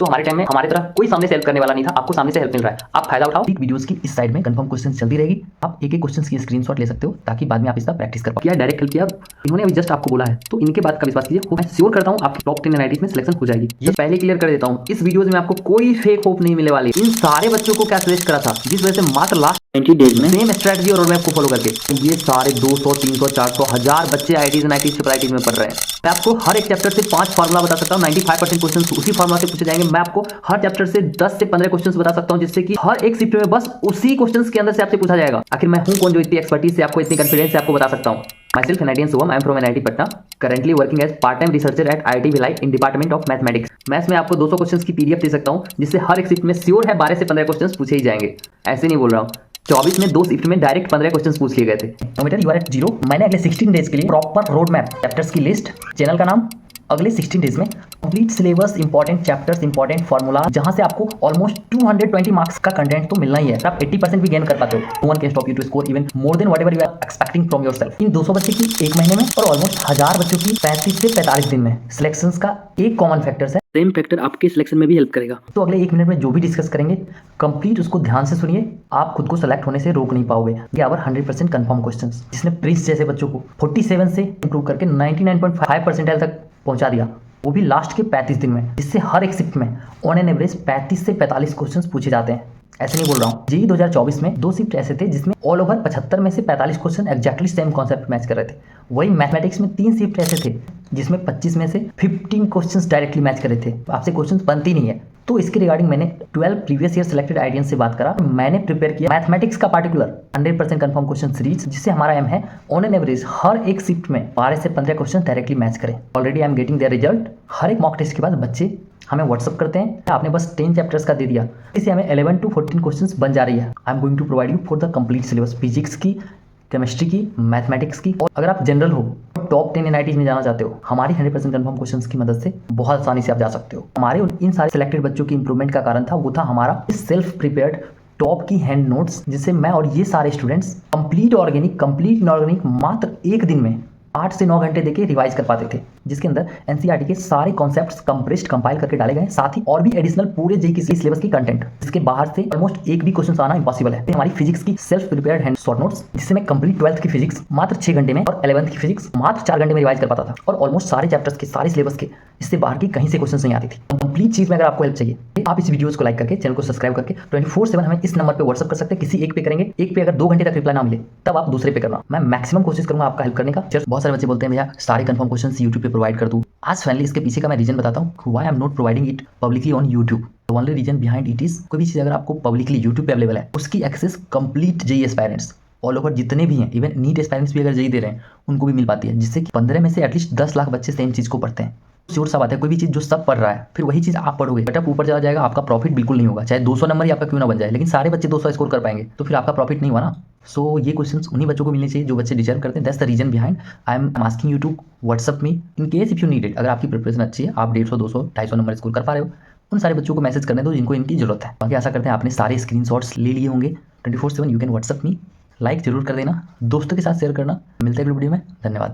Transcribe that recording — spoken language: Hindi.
तो हमारे टाइम में हमारे तरह कोई सामने से हेल्प करने वाला नहीं था, आपको सामने से हेल्प मिल रहा है, आप फायदा उठाओ। वीडियोस की इस साइड में कंफर्म क्वेश्चन चलती रहेगी, आप एक एक क्वेश्चन की स्क्रीनशॉट ले सकते हो ताकि बाद में आप इसका प्रैक्टिस कर पाओ। क्या डायरेक्ट हेल्प किया इन्होंने अभी जस्ट आपको बोला है, तो इनके बात का विश्वास कीजिए, मैं श्योर करता हूँ आपकी टॉप 10 एनआईटीज में सिलेक्शन हो जाएगी। ये पहले क्लियर कर देता हूँ, इस वीडियोज में आपको कोई फेक होप नहीं मिलने वाली। इन सारे बच्चों को क्या सजेस्ट करा था, जिस वजह से मात्र लास्ट 90 डेज में सेम स्ट्रेटजी और रोडमैप को फॉलो करके ये सारे 200, 300, 400, 1000 बच्चे ITs and ITs triple ITs में पढ़ रहे हैं। मैं आपको हर एक चैप्टर से 5 फार्मूला बता सकता हूँ, 95% क्वेश्चन उसी फार्मूला से पूछे जाएंगे। मैं आपको हर चैप्टर से 10 से 15 क्वेश्चन बता सकता हूँ, जिससे कि हर एक शिफ्ट में बस उसी क्वेश्चन के अंदर से आपसे पूछा जाएगा। आखिर मैं हूँ कौन जो इतनी एक्सपर्टीज से आपको इतनी कॉन्फिडेंस से आपको बता सकता हूँ। Myself Canadian Soham, I am from NIT Patna, currently working as part-time researcher at IIT Bhilai in Department of Mathematics। Maths में आपको 200 क्वेश्चंस की पीडीएफ दे सकता हूँ, जिससे हर एक शिफ्ट में श्योर है 12 से 15 क्वेश्चंस पूछे ही जाएंगे। ऐसे नहीं बोल रहा हूँ, 24 में 2 शिफ्ट में डायरेक्ट 15 क्वेश्चंस पूछ लिए गए थे। No matter you are at 0। मैंने अगले 16 डेज के लिए प्रॉपर रोड मैप, चैप्टर्स की लिस्ट, चैनल का नाम, अगले 16 डेज में complete syllabus, important chapters, important formula, जहां से आपको ऑलमोस्ट 220 मार्क्स का कंटेंट तो मिलना ही है। आप 80% भी गेन कर पाते हो। No one can stop you to score even more than whatever you are expecting from yourself. इन 200 बच्चे की एक महीने में और ऑलमोस्ट 1000 बच्चों की 35 से 45 दिन में सिलेक्शंस का एक कॉमन फैक्टर्स है, सेम फैक्टर आपके सिलेक्शन में भी हेल्प करेगा। तो अगले 1 मिनट में जो भी डिस्कस करेंगे कंप्लीट उसको ध्यान से सुनिए, आप खुद को सेलेक्ट होने से रोक नहीं पाओगे। ये आवर 100% कंफर्म क्वेश्चंस, जिसने प्रिंस जैसे बच्चों को 47 से इंप्रूव करके 99.5 परसेंटाइल तक पहुंचा दिया, वो भी लास्ट के 35 दिन में, जिससे हर एक शिफ्ट में ऑन एन एवरेज 35 से 45 क्वेश्चंस पूछे जाते हैं। ऐसे नहीं बोल रहा हूँ। जेईई 2024 में 2 शिफ्ट ऐसे थे जिसमें ऑल ओवर 75 में से 45 question exactly same concept match कर रहे थे। वही मैथमेटिक्स में 3 शिफ्ट ऐसे थे जिसमें 25 में से 15 क्वेश्चंस डायरेक्टली मैच कर रहे थे। आपसे क्वेश्चंस बनती नहीं है। तो इसके रिगार्डिंग मैंने 12 प्रीवियस ईयर सिलेक्टेड आइडियंस से बात करा। मैंने प्रिपेयर किया मैथमेटिक्स का पार्टिकुलर 100% कंफर्म क्वेश्चन सीरीज, जिससे हमारा एम है ऑन एन एवरेज हर एक शिफ्ट में 12 से 15 क्वेश्चन डायरेक्टली मैच करें। Already I am getting there result. हर एक मॉक टेस्ट के बाद बच्चे हमें व्हाट्सअप करते हैं, आपने बस 10 चैप्टर्स का दे दिया, इससे हमें 11 to 14 क्वेश्चंस बन जा रही है। I am going to provide you for the complete syllabus, physics की, केमिस्ट्री की, मैथमेटिक्स की। और अगर आप जनरल हो, टॉप 10 एनआईटीज में जाना चाहते हो, हमारी 100% कंफर्म क्वेश्चंस की मदद से बहुत आसानी से आप जा सकते हो। हमारे इन सारे सिलेक्टेड बच्चों की इंप्रूवमेंट का कारण था, वो था हमारा सेल्फ प्रिपेयर्ड टॉप की हैंड नोट्स, जिससे मैं और ये सारे students complete organic, complete inorganic मात्र एक दिन में 8 से 9 घंटे देके रिवाइज कर पाते थे, जिसके अंदर एनसीईआरटी के सारे कॉन्सेप्ट्स कंप्रेस्ड कंपाइल करके डाले गए, साथ ही और भी एडिशनल पूरे जेईई की सिलेबस की कंटेंट, इसके बाहर से ऑलमोस्ट एक भी क्वेश्चन आना इम्पॉसिबल है। हमारी फिजिक्स की self prepared hand short notes, जिससे मैं कंप्लीट 12th की फिजिक्स मात्र 6 घंटे में और 11th की फिजिक्स मात्र 4 घंटे में रिवाइज कर पाता था, और ऑलमोस्ट सारे चैप्टर्स के, सारे सिलेबस के, इससे बाहर की कहीं से क्वेश्चन नहीं आती थी। कंप्लीट चीज में अगर आपको हेल्प चाहिए, आप इस वीडियोस को लाइक करके, चैनल को सब्सक्राइब करके 24/7 हमें इस नंबर पे व्हाट्सअप कर सकते हैं। किसी एक पे करेंगे, एक पे अगर 2 घंटे तक रिप्लाई ना मिले तब आप दूसरे पे करना। मैं मैक्सिमम कोशिश करूंगा आपका हेल्प करने का। बहुत सारे बच्चे बोलते हैं भैया सारे कंफर्म क्वेश्चंस यूट्यूब पे प्रोवाइड कर दूं। आज फाइनली इसके पीछे का मैं रीजन बताता हूँ, why I am not providing it publicly on YouTube. The only reason behind it is, कोई भी चीज अगर आपको पब्लिकली यूट्यूब पे अवेलेबल है, उसकी access complete JEE aspirants all over जितने भी हैं, इवन नीट एस्पायरेंट्स भी अगर जेईई दे रहे हैं, उनको भी मिल पाती है, जिससे कि 15 में से एटलीस्ट 10 लाख बच्चे सेम चीज को पढ़ते हैं। श्योर सा बात है, कोई भी चीज जो सब पढ़ रहा है, फिर वही चीज आप पढ़ोगे, बेटा ऊपर चला जाएगा, आपका प्रॉफिट बिल्कुल नहीं होगा। चाहे 200 नंबर ही आपका क्यों ना बन जाए, लेकिन सारे बच्चे 200 स्कोर कर पाएंगे तो फिर आपका प्रॉफिट नहीं हुआ ना। सो ये क्वेश्चंस उन्हीं बच्चों को मिलने चाहिए जो बच्चे डिजर्व करते हैं। That's the reason behind I am asking you to WhatsApp me in case if you need it. अगर आपकी प्रिपरेशन अच्छी है, आप 150, 200, 250 नंबर स्कोर कर पा रहे हो, उन सारे बच्चों को मैसेज करने दो जिनको इनकी जरूरत है। बाकी आशा करते हैं आपने सारे स्क्रीनशॉट्स ले लिए होंगे। 24/7 you can WhatsApp me. Like जरूर कर देना, दोस्तों के साथ शेयर करना। मिलते हैं अगले वीडियो में। धन्यवाद।